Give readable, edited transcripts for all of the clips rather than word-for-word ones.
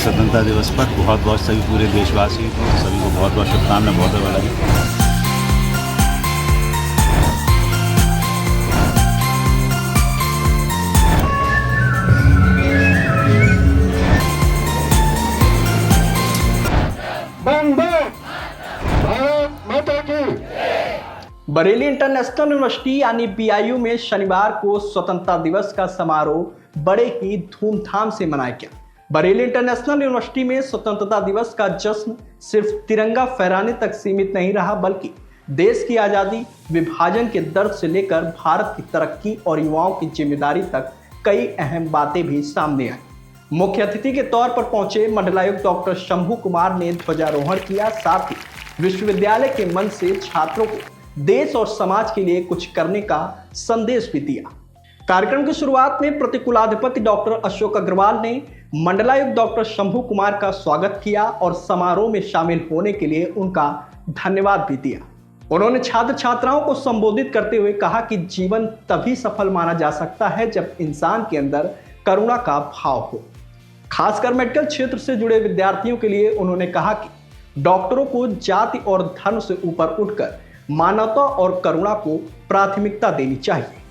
स्वतंत्रता दिवस पर बहुत बहुत सभी पूरे देशवासी को सभी को बहुत बहुत शुभकामनाएं, बहुत बहुत बधाई। बरेली इंटरनेशनल यूनिवर्सिटी यानी BIU में शनिवार को स्वतंत्रता दिवस का समारोह बड़े ही धूमधाम से मनाया गया। बरेली इंटरनेशनल यूनिवर्सिटी में स्वतंत्रता दिवस का जश्न सिर्फ तिरंगा फहराने तक सीमित नहीं रहा, बल्कि देश की आज़ादी, विभाजन के दर्द से लेकर भारत की तरक्की और युवाओं की जिम्मेदारी तक कई अहम बातें भी सामने आई। मुख्य अतिथि के तौर पर पहुंचे मंडलायुक्त डॉक्टर शंभू कुमार ने ध्वजारोहण किया, साथ ही विश्वविद्यालय के मंच से छात्रों को देश और समाज के लिए कुछ करने का संदेश भी दिया। कार्यक्रम की शुरुआत में प्रतिकुलाधिपति डॉक्टर अशोक अग्रवाल ने मंडलायुक्त डॉक्टर शंभू कुमार का स्वागत किया और समारोह में शामिल होने के लिए उनका धन्यवाद भी दिया। उन्होंने छात्र छात्राओं को संबोधित करते हुए कहा कि जीवन तभी सफल माना जा सकता है जब इंसान के अंदर करुणा का भाव हो। खासकर मेडिकल क्षेत्र से जुड़े विद्यार्थियों के लिए उन्होंने कहा कि डॉक्टरों को जाति और धर्म से ऊपर उठकर मानवता और करुणा को प्राथमिकता देनी चाहिए।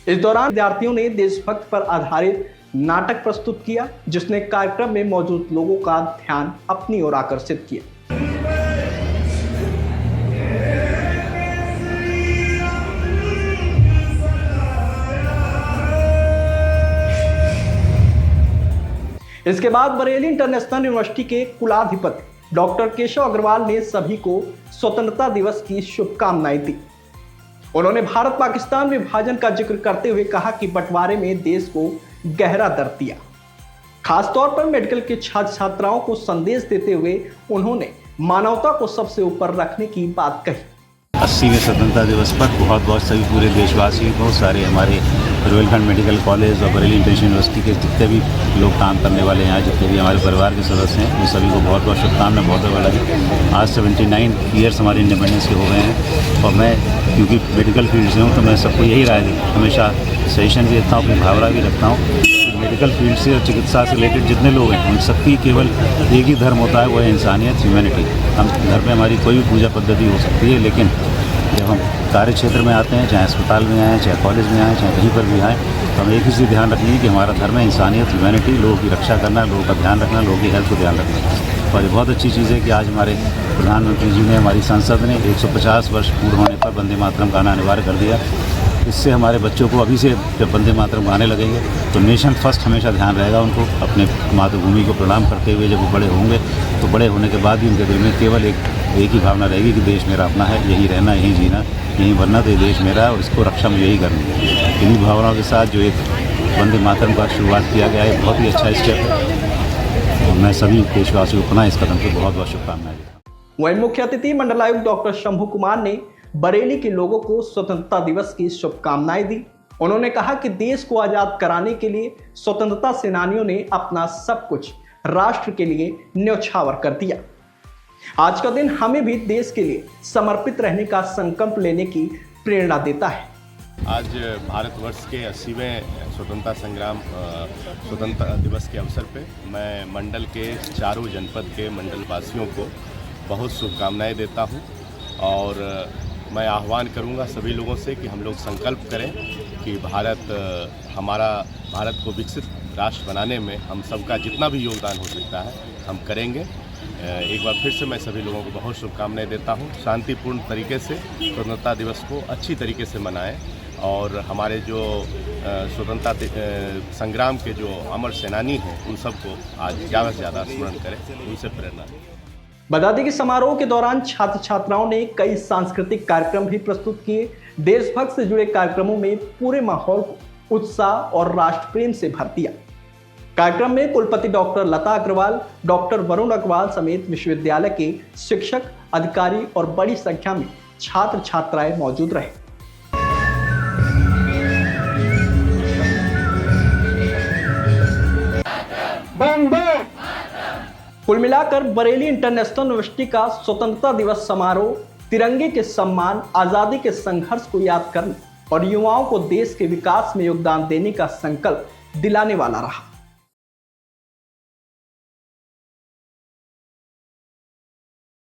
इस दौरान विद्यार्थियों ने देशभक्त पर आधारित नाटक प्रस्तुत किया, जिसने कार्यक्रम में मौजूद लोगों का ध्यान अपनी ओर आकर्षित किया। इसके बाद बरेली इंटरनेशनल यूनिवर्सिटी के कुलाधिपति डॉक्टर केशव अग्रवाल ने सभी को स्वतंत्रता दिवस की शुभकामनाएं दी। उन्होंने भारत पाकिस्तान विभाजन का जिक्र करते हुए कहा कि बंटवारे में देश को गहरा दर्द दिया। खासतौर पर मेडिकल के छात्र छात्राओं को संदेश देते हुए उन्होंने मानवता को सबसे ऊपर रखने की बात कही। 80वें स्वतंत्रता दिवस पर बहुत बहुत सभी पूरे देशवासी को, सारे हमारे रोहिलखंड मेडिकल कॉलेज और बरेली इंटरनेशनल यूनिवर्सिटी के जितने भी लोग काम करने वाले हैं, जितने भी हमारे परिवार के सदस्य हैं, उन सभी को बहुत बहुत शुभकामनाएं, बहुत बहुत बधाई। आज 79 ईयर्स हमारे इंडिपेंडेंस के हो गए हैं और मैं क्योंकि मेडिकल फील्ड से हूँ तो मैं सबको यही राय दी, हमेशा सजेशन भी देता हूँ, अपनी भावना भी रखता हूँ। मेडिकल फील्ड से और चिकित्सा से रिलेटेड जितने लोग हैं उन सबकी केवल एक ही धर्म होता है, वो है इंसानियत, ह्यूमैनिटी। हम घर पे हमारी कोई भी पूजा पद्धति हो सकती है, लेकिन जब हम कार्य क्षेत्र में आते हैं, चाहे अस्पताल में आएँ, चाहे कॉलेज में आएँ, चाहे कहीं पर भी आएँ, तो हमें एक ही चीज़ ध्यान रखनी है कि हमारा धर्म है इंसानियत, ह्यूमैनिटी, लोगों की रक्षा करना, लोगों का ध्यान रखना, लोगों की हेल्थ को ध्यान रखना। और ये बहुत अच्छी चीज़ है कि आज हमारे प्रधानमंत्री जी ने, हमारी संसद ने 150 वर्ष पूर्ण होने पर वंदे मातरम गाना अनिवार्य कर दिया। इससे हमारे बच्चों को अभी से जब वंदे मातरम गाने लगेंगे तो नेशन फर्स्ट हमेशा ध्यान रहेगा उनको, अपने मातृभूमि को प्रणाम करते हुए जब वो बड़े होंगे तो बड़े होने के बाद भी उनके दिल में केवल एक ही भावना रहेगी कि देश मेरा अपना है, यहीं रहना, यहीं जीना, यहीं बनना, तो ये देश मेरा है और इसको रक्षा मुझे यही करनी है। इन्हीं भावनाओं के साथ जो एक वंदे मातरम का शुरुआत किया गया है, बहुत ही अच्छा स्टेप है और मैं सभी देशवासियों को पुनः इस कदम पर बहुत बहुत शुभकामनाएं देता हूं। वहीं मुख्य अतिथि मंडलायुक्त डॉक्टर शंभू कुमार ने बरेली के लोगों को स्वतंत्रता दिवस की शुभकामनाएं दी। उन्होंने कहा कि देश को आजाद कराने के लिए स्वतंत्रता सेनानियों ने अपना सब कुछ राष्ट्र के लिए न्यौछावर कर दिया। आज का दिन हमें भी देश के लिए समर्पित रहने का संकल्प लेने की प्रेरणा देता है। आज भारतवर्ष के 80वें स्वतंत्रता दिवस के अवसर पे मैं मंडल के चारों जनपद के मंडल वासियों को बहुत शुभकामनाएं देता हूं और मैं आह्वान करूंगा सभी लोगों से कि हम लोग संकल्प करें कि भारत को विकसित राष्ट्र बनाने में हम सबका जितना भी योगदान हो सकता है हम करेंगे। एक बार फिर से मैं सभी लोगों को बहुत शुभकामनाएं देता हूं। शांतिपूर्ण तरीके से स्वतंत्रता दिवस को अच्छी तरीके से मनाएं और हमारे जो स्वतंत्रता संग्राम के जो अमर सेनानी हैं उन सबको आज ज़्यादा से ज़्यादा स्मरण करें, उनसे प्रेरणा लें। बता दें कि समारोह के दौरान छात्र छात्राओं ने कई सांस्कृतिक कार्यक्रम भी प्रस्तुत किए। देशभक्त से जुड़े कार्यक्रमों में पूरे माहौल को उत्साह और राष्ट्र प्रेम से भर दिया। कार्यक्रम में कुलपति डॉक्टर लता अग्रवाल, डॉक्टर वरुण अग्रवाल समेत विश्वविद्यालय के शिक्षक, अधिकारी और बड़ी संख्या में छात्र छात्राएं मौजूद रहे। कुल मिलाकर बरेली इंटरनेशनल यूनिवर्सिटी का स्वतंत्रता दिवस समारोह तिरंगे के सम्मान, आजादी के संघर्ष को याद करने और युवाओं को देश के विकास में योगदान देने का संकल्प दिलाने वाला रहा।